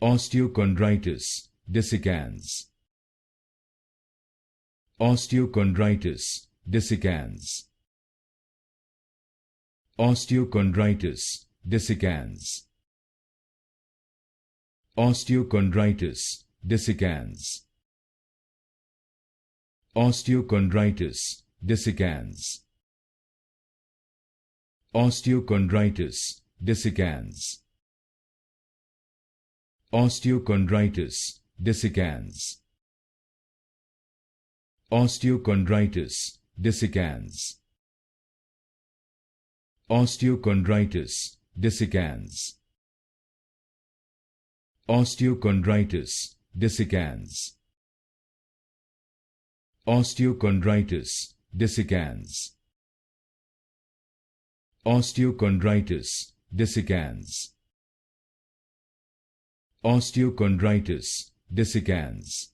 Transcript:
Osteochondritis Dissecans. Osteochondritis Dissecans. Osteochondritis Dissecans. Osteochondritis Dissecans. Osteochondritis Dissecans. Osteochondritis Dissecans. Osteochondritis Dissecans. Osteochondritis Dissecans. Osteochondritis Dissecans. Osteochondritis Dissecans. Osteochondritis Dissecans. Osteochondritis Dissecans. Osteochondritis Dissecans.